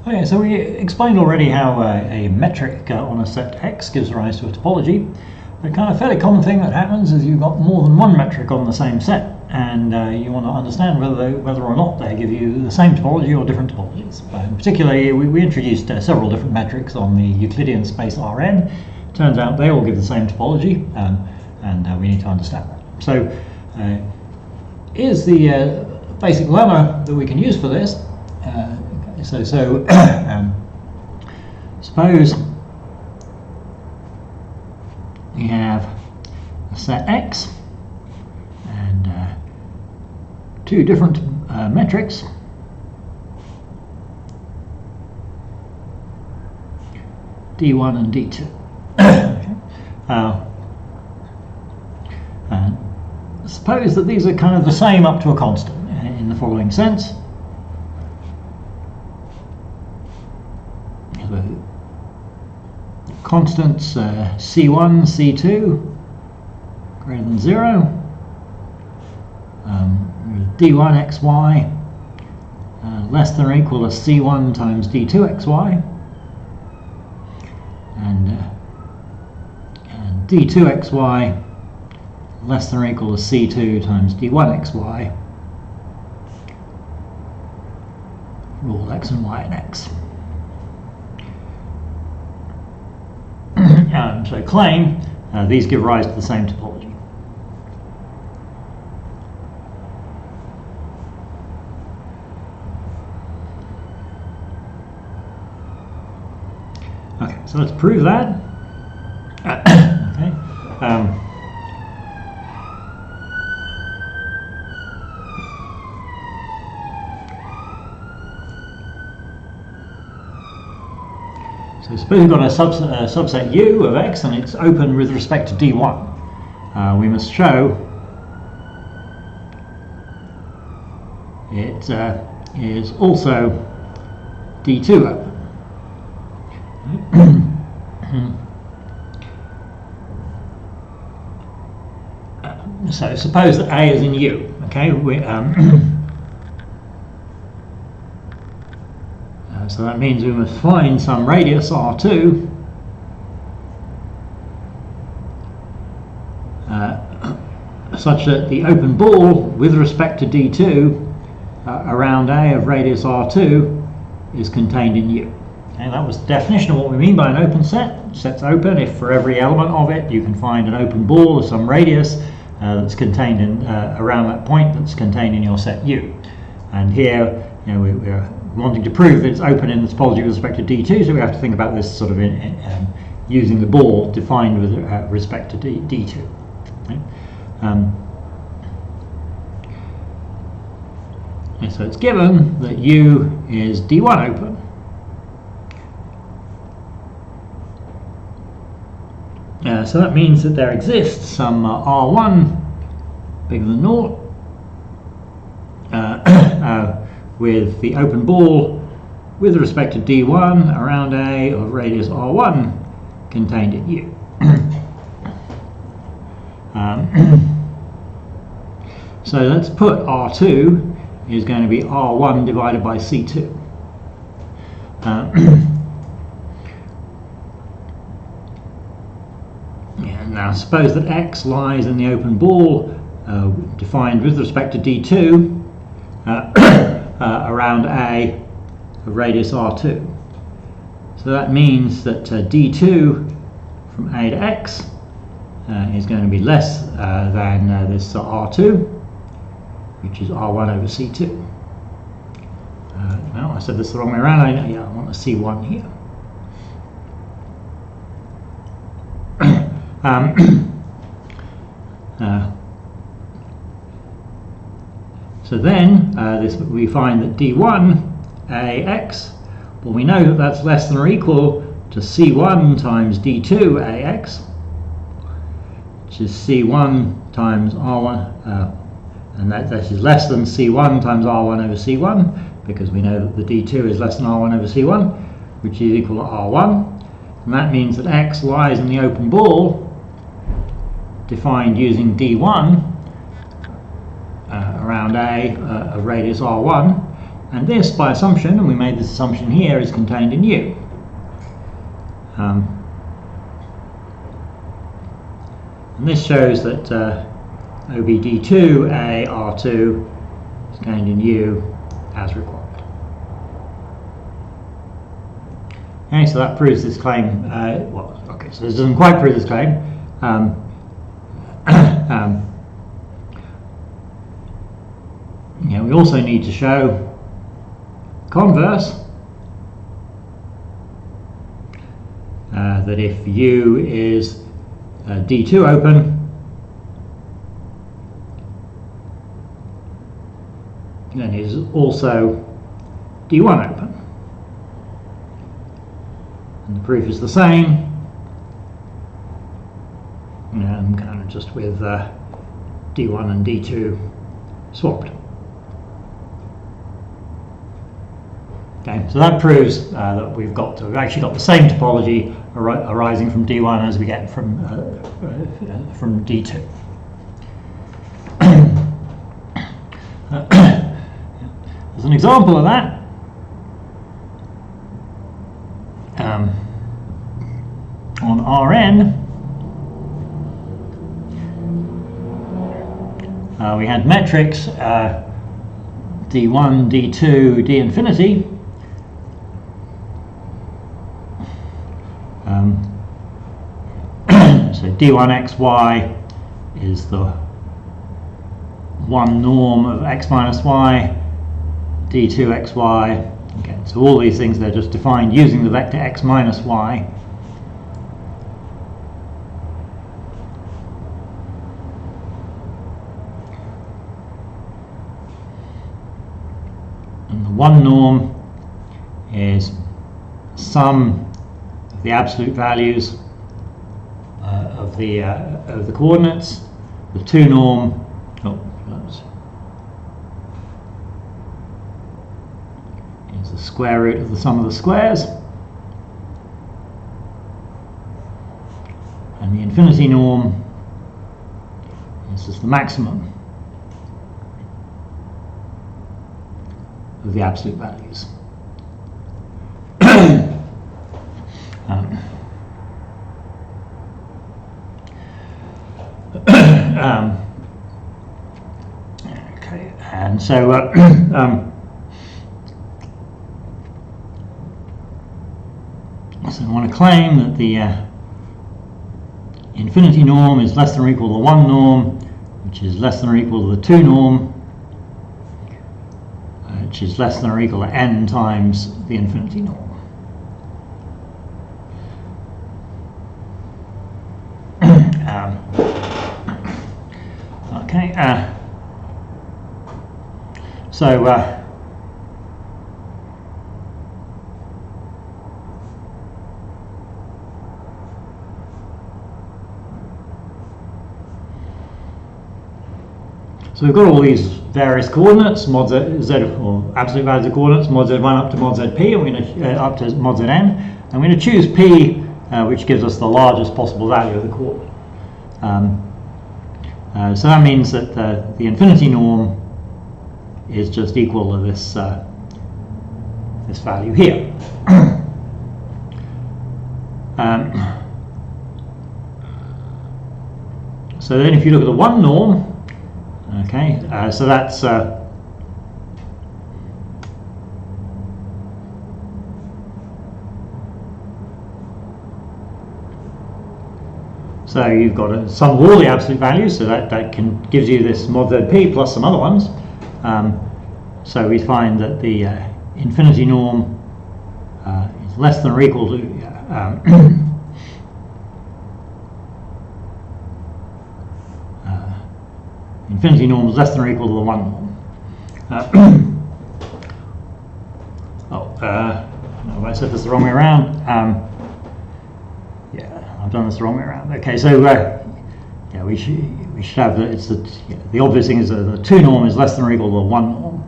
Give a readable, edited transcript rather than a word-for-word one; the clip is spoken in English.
Okay, so we explained already how a metric on a set X gives rise to a topology. The kind of fairly common thing that happens is you've got more than one metric on the same set, and you want to understand whether or not they give you the same topology or different topologies. Particularly, we introduced several different metrics on the Euclidean space Rn. Turns out they all give the same topology, and we need to understand that. So here's the basic lemma that we can use for this. Suppose we have a set X and two different metrics, D1 and D2. Suppose that these are kind of the same up to a constant in the following sense. Constants C1, C2 greater than 0, D1 xy less than or equal to C1 times D2 xy, and D2 xy less than or equal to C2 times D1 xy for all x and y and x. So claim these give rise to the same topology. Okay, so let's prove that. Okay. So suppose we've got a subset U of X and it's open with respect to D1. We must show it is also D2 open. So suppose that A is in U. Okay, so that means we must find some radius R2 such that the open ball with respect to D2 around A of radius R2 is contained in U. Okay, that was the definition of what we mean by an open set. Set's open if for every element of it you can find an open ball of some radius that's contained in around that point that's contained in your set U. And here, we're wanting to prove that it's open in the topology with respect to D2, so we have to think about this sort of using the ball defined with respect to D2. Okay? So it's given that U is D1 open. So that means that there exists some R1 bigger than 0 with the open ball with respect to D1 around A of radius R1 contained in U. So let's put R2 is going to be R1 divided by C2. Now suppose that X lies in the open ball defined with respect to D2 around A of radius R2. So that means that D2 from A to X is going to be less than this R2, which is R1 over C2. No, I said this the wrong way around. I want a C1 here. So then we find that D1 AX, well, we know that that's less than or equal to C1 times D2 AX, which is C1 times R1, and that is less than C1 times R1 over C1, because we know that the D2 is less than R1 over C1, which is equal to R1, and that means that X lies in the open ball defined using D1 around A of radius R1, And this, by assumption, and we made this assumption here, is contained in U. And this shows that OBD2 AR2 is contained in U as required. Okay, so that proves this claim. Well, okay, so this doesn't quite prove this claim. We also need to show converse, that if U is D2 open, then it is also D1 open. And the proof is the same, and kind of just with D1 and D2 swapped. Okay, so that proves that we've actually got the same topology arising from D1 as we get from D2. As an example of that, on Rn, we had metrics D1, D2, D infinity. So D1xy is the one norm of x minus y, D2xy. Okay, so all these things, they're just defined using the vector x minus y. And the one norm is sum of the absolute values of the coordinates. The two norm, is the square root of the sum of the squares, and the infinity norm is just the maximum of the absolute values. Okay, and so so I want to claim that the infinity norm is less than or equal to the one norm, which is less than or equal to the two norm, which is less than or equal to n times the infinity norm. Okay, so we've got all these various coordinates, mod z, or absolute values of coordinates, mod z1 up to mod zp, and we're going to up to mod zn, and we're going to choose p, which gives us the largest possible value of the coordinate. So that means that the infinity norm is just equal to this this value here. So then, if you look at the one norm, okay, so that's so you've got a sum of all the absolute values, so that gives you this mod zp plus some other ones. So we find that the infinity norm is less than or equal to infinity norm is less than or equal to the one norm. Have I said this the wrong way around? Yeah, I've done this the wrong way around. Okay, so yeah, we should have the obvious thing is that the two norm is less than or equal to the one norm.